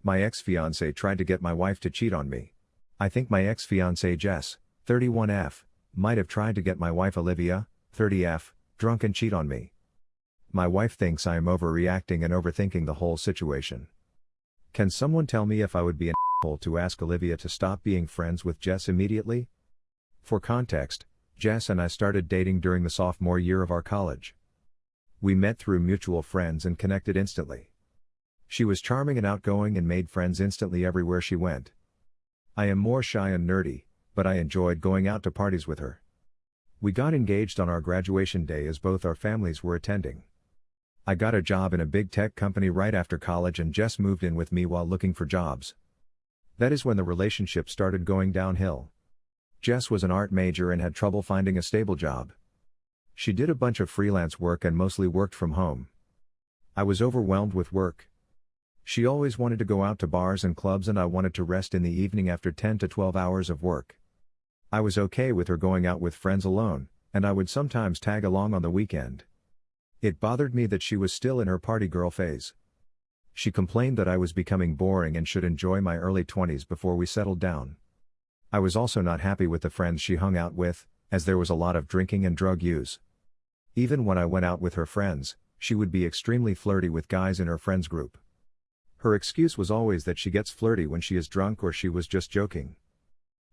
My ex-fiancé tried to get my wife to cheat on me. I think my ex-fiancé Jess, 31F, might have tried to get my wife Olivia, 30F, drunk and cheat on me. My wife thinks I am overreacting and overthinking the whole situation. Can someone tell me if I would be an asshole to ask Olivia to stop being friends with Jess immediately? For context, Jess and I started dating during the sophomore year of our college. We met through mutual friends and connected instantly. She was charming and outgoing and made friends instantly everywhere she went. I am more shy and nerdy, but I enjoyed going out to parties with her. We got engaged on our graduation day as both our families were attending. I got a job in a big tech company right after college and Jess moved in with me while looking for jobs. That is when the relationship started going downhill. Jess was an art major and had trouble finding a stable job. She did a bunch of freelance work and mostly worked from home. I was overwhelmed with work. She always wanted to go out to bars and clubs and I wanted to rest in the evening after 10 to 12 hours of work. I was okay with her going out with friends alone, and I would sometimes tag along on the weekend. It bothered me that she was still in her party girl phase. She complained that I was becoming boring and should enjoy my early 20s before we settled down. I was also not happy with the friends she hung out with, as there was a lot of drinking and drug use. Even when I went out with her friends, she would be extremely flirty with guys in her friends group. Her excuse was always that she gets flirty when she is drunk or she was just joking.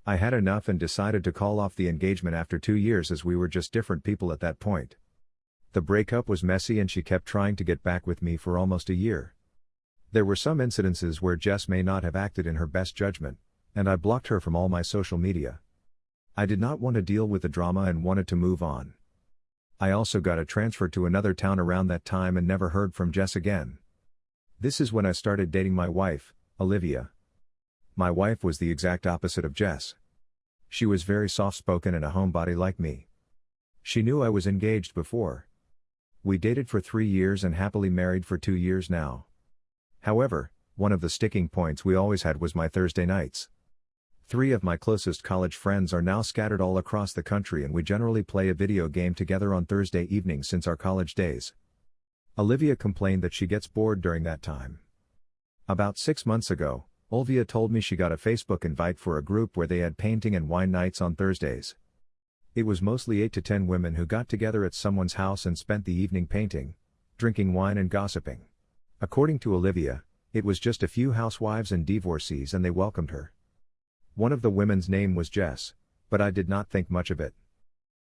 I had enough and decided to call off the engagement after 2 years as we were just different people at that point. The breakup was messy and she kept trying to get back with me for almost a year. There were some incidences where Jess may not have acted in her best judgment, and I blocked her from all my social media. I did not want to deal with the drama and wanted to move on. I also got a transfer to another town around that time and never heard from Jess again. This is when I started dating my wife, Olivia. My wife was the exact opposite of Jess. She was very soft-spoken and a homebody like me. She knew I was engaged before. We dated for 3 years and happily married for 2 years now. However, one of the sticking points we always had was my Thursday nights. 3 of my closest college friends are now scattered all across the country and we generally play a video game together on Thursday evenings since our college days. Olivia complained that she gets bored during that time. About 6 months ago, Olivia told me she got a Facebook invite for a group where they had painting and wine nights on Thursdays. It was mostly 8 to 10 women who got together at someone's house and spent the evening painting, drinking wine and gossiping. According to Olivia, it was just a few housewives and divorcees and they welcomed her. One of the women's name was Jess, but I did not think much of it.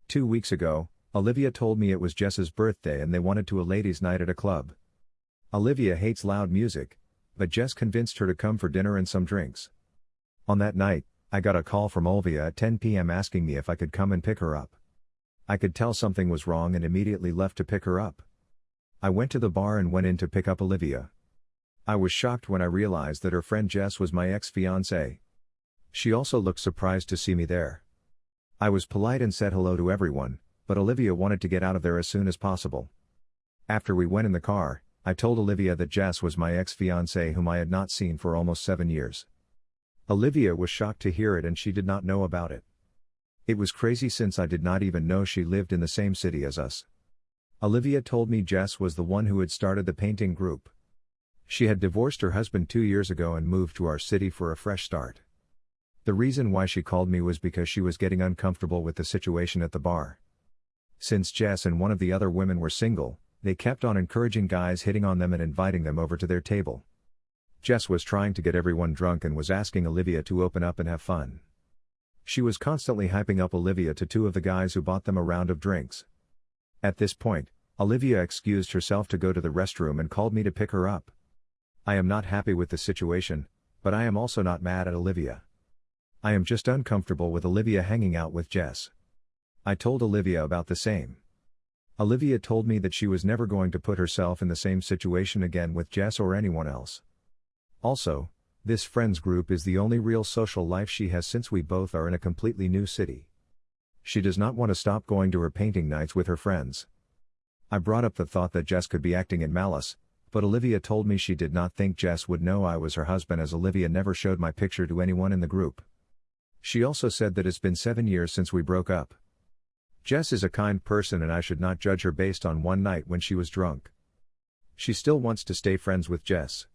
2 weeks ago, Olivia told me it was Jess's birthday and they wanted to a ladies' night at a club. Olivia hates loud music, but Jess convinced her to come for dinner and some drinks. On that night, I got a call from Olivia at 10 p.m. asking me if I could come and pick her up. I could tell something was wrong and immediately left to pick her up. I went to the bar and went in to pick up Olivia. I was shocked when I realized that her friend Jess was my ex-fiancé. She also looked surprised to see me there. I was polite and said hello to everyone, but Olivia wanted to get out of there as soon as possible. After we went in the car, I told Olivia that Jess was my ex-fiancé whom I had not seen for almost 7 years. Olivia was shocked to hear it and she did not know about it. It was crazy since I did not even know she lived in the same city as us. Olivia told me Jess was the one who had started the painting group. She had divorced her husband 2 years ago and moved to our city for a fresh start. The reason why she called me was because she was getting uncomfortable with the situation at the bar. Since Jess and one of the other women were single, they kept on encouraging guys hitting on them and inviting them over to their table. Jess was trying to get everyone drunk and was asking Olivia to open up and have fun. She was constantly hyping up Olivia to 2 of the guys who bought them a round of drinks. At this point, Olivia excused herself to go to the restroom and called me to pick her up. I am not happy with the situation, but I am also not mad at Olivia. I am just uncomfortable with Olivia hanging out with Jess. I told Olivia about the same. Olivia told me that she was never going to put herself in the same situation again with Jess or anyone else. Also, this friends group is the only real social life she has since we both are in a completely new city. She does not want to stop going to her painting nights with her friends. I brought up the thought that Jess could be acting in malice, but Olivia told me she did not think Jess would know I was her husband as Olivia never showed my picture to anyone in the group. She also said that it's been 7 years since we broke up. Jess is a kind person and I should not judge her based on one night when she was drunk. She still wants to stay friends with Jess.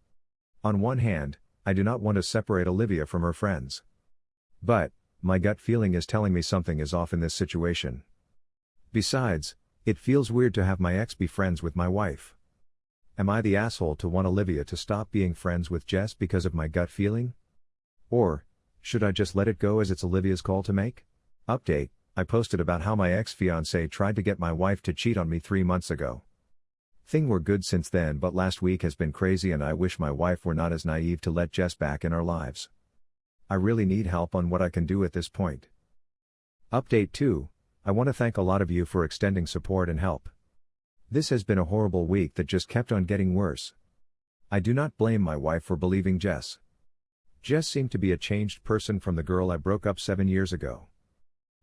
On one hand, I do not want to separate Olivia from her friends. But, my gut feeling is telling me something is off in this situation. Besides, it feels weird to have my ex be friends with my wife. Am I the asshole to want Olivia to stop being friends with Jess because of my gut feeling? Or, should I just let it go as it's Olivia's call to make? Update, I posted about how my ex-fiancé tried to get my wife to cheat on me 3 months ago. Things were good since then, but last week has been crazy and I wish my wife were not as naive to let Jess back in our lives. I really need help on what I can do at this point. Update 2, I want to thank a lot of you for extending support and help. This has been a horrible week that just kept on getting worse. I do not blame my wife for believing Jess. Jess seemed to be a changed person from the girl I broke up 7 years ago.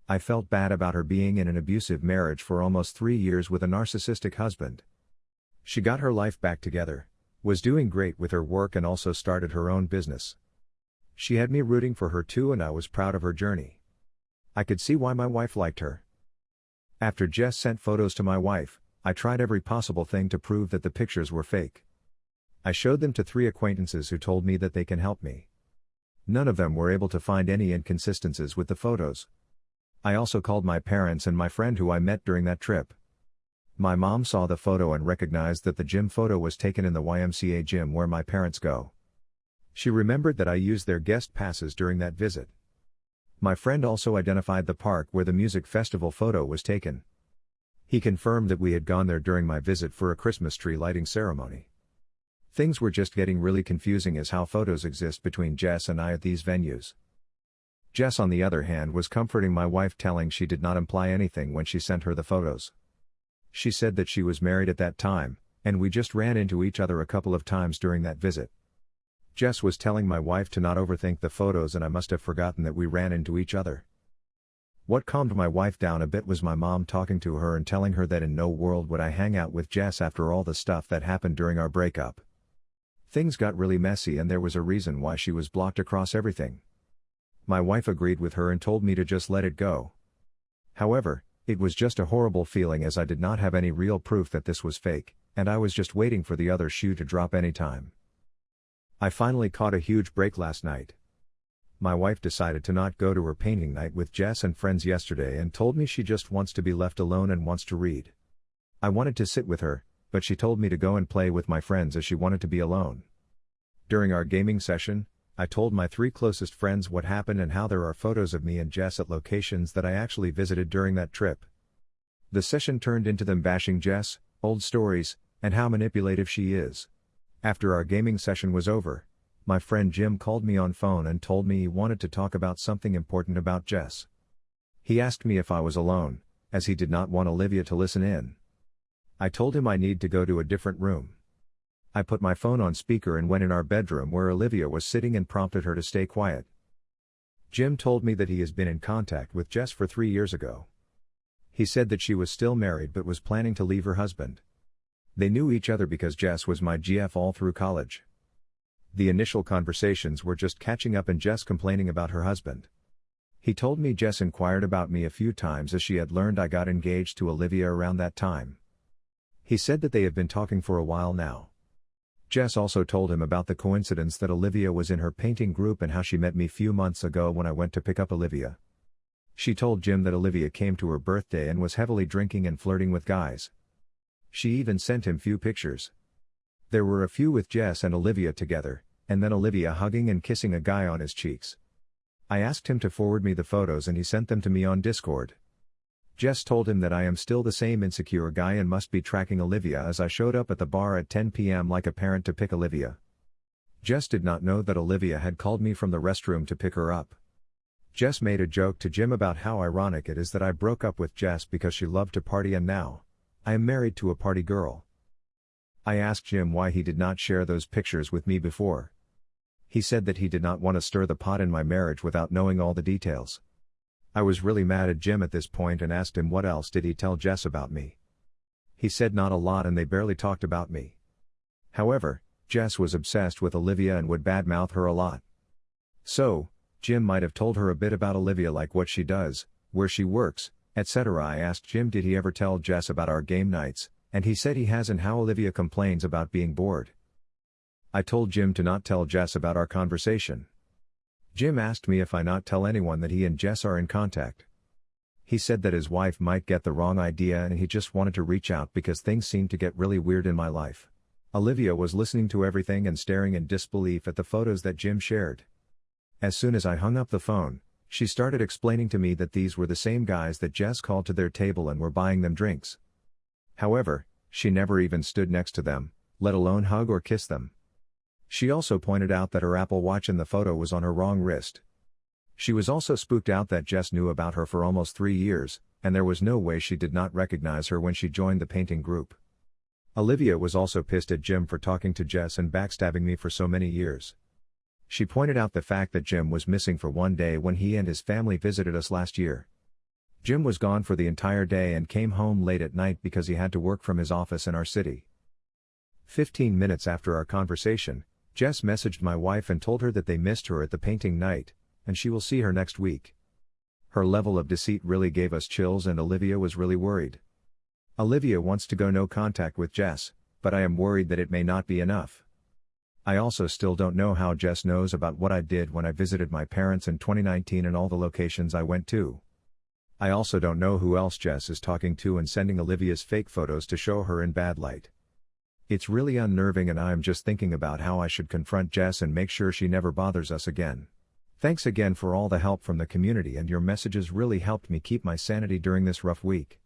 I felt bad about her being in an abusive marriage for almost 3 years with a narcissistic husband. She got her life back together, was doing great with her work and also started her own business. She had me rooting for her too and I was proud of her journey. I could see why my wife liked her. After Jess sent photos to my wife, I tried every possible thing to prove that the pictures were fake. I showed them to 3 acquaintances who told me that they can help me. None of them were able to find any inconsistencies with the photos. I also called my parents and my friend who I met during that trip. My mom saw the photo and recognized that the gym photo was taken in the YMCA gym where my parents go. She remembered that I used their guest passes during that visit. My friend also identified the park where the music festival photo was taken. He confirmed that we had gone there during my visit for a Christmas tree lighting ceremony. Things were just getting really confusing as how photos exist between Jess and I at these venues. Jess on the other hand was comforting my wife, telling she did not imply anything when she sent her the photos. She said that she was married at that time, and we just ran into each other a couple of times during that visit. Jess was telling my wife to not overthink the photos and I must have forgotten that we ran into each other. What calmed my wife down a bit was my mom talking to her and telling her that in no world would I hang out with Jess after all the stuff that happened during our breakup. Things got really messy and there was a reason why she was blocked across everything. My wife agreed with her and told me to just let it go. However, it was just a horrible feeling as I did not have any real proof that this was fake, and I was just waiting for the other shoe to drop anytime. I finally caught a huge break last night. My wife decided to not go to her painting night with Jess and friends yesterday and told me she just wants to be left alone and wants to read. I wanted to sit with her, but she told me to go and play with my friends as she wanted to be alone. During our gaming session, I told my 3 closest friends what happened and how there are photos of me and Jess at locations that I actually visited during that trip. The session turned into them bashing Jess, old stories, and how manipulative she is. After our gaming session was over, my friend Jim called me on phone and told me he wanted to talk about something important about Jess. He asked me if I was alone, as he did not want Olivia to listen in. I told him I need to go to a different room. I put my phone on speaker and went in our bedroom where Olivia was sitting and prompted her to stay quiet. Jim told me that he has been in contact with Jess for 3 years ago. He said that she was still married but was planning to leave her husband. They knew each other because Jess was my GF all through college. The initial conversations were just catching up and Jess complaining about her husband. He told me Jess inquired about me a few times as she had learned I got engaged to Olivia around that time. He said that they have been talking for a while now. Jess also told him about the coincidence that Olivia was in her painting group and how she met me few months ago when I went to pick up Olivia. She told Jim that Olivia came to her birthday and was heavily drinking and flirting with guys. She even sent him few pictures. There were a few with Jess and Olivia together, and then Olivia hugging and kissing a guy on his cheeks. I asked him to forward me the photos and he sent them to me on Discord. Jess told him that I am still the same insecure guy and must be tracking Olivia as I showed up at the bar at 10 p.m. like a parent to pick Olivia. Jess did not know that Olivia had called me from the restroom to pick her up. Jess made a joke to Jim about how ironic it is that I broke up with Jess because she loved to party and now I am married to a party girl. I asked Jim why he did not share those pictures with me before. He said that he did not want to stir the pot in my marriage without knowing all the details. I was really mad at Jim at this point and asked him what else did he tell Jess about me. He said not a lot and they barely talked about me. However, Jess was obsessed with Olivia and would badmouth her a lot. So, Jim might have told her a bit about Olivia, like what she does, where she works, etc. I asked Jim did he ever tell Jess about our game nights, and he said he has, and how Olivia complains about being bored. I told Jim to not tell Jess about our conversation. Jim asked me if I not tell anyone that he and Jess are in contact. He said that his wife might get the wrong idea and he just wanted to reach out because things seemed to get really weird in my life. Olivia was listening to everything and staring in disbelief at the photos that Jim shared. As soon as I hung up the phone, she started explaining to me that these were the same guys that Jess called to their table and were buying them drinks. However, she never even stood next to them, let alone hug or kiss them. She also pointed out that her Apple Watch in the photo was on her wrong wrist. She was also spooked out that Jess knew about her for almost 3 years, and there was no way she did not recognize her when she joined the painting group. Olivia was also pissed at Jim for talking to Jess and backstabbing me for so many years. She pointed out the fact that Jim was missing for one day when he and his family visited us last year. Jim was gone for the entire day and came home late at night because he had to work from his office in our city. 15 minutes after our conversation, Jess messaged my wife and told her that they missed her at the painting night, and she will see her next week. Her level of deceit really gave us chills and Olivia was really worried. Olivia wants to go no contact with Jess, but I am worried that it may not be enough. I also still don't know how Jess knows about what I did when I visited my parents in 2019 and all the locations I went to. I also don't know who else Jess is talking to and sending Olivia's fake photos to show her in bad light. It's really unnerving and I'm just thinking about how I should confront Jess and make sure she never bothers us again. Thanks again for all the help from the community and your messages really helped me keep my sanity during this rough week.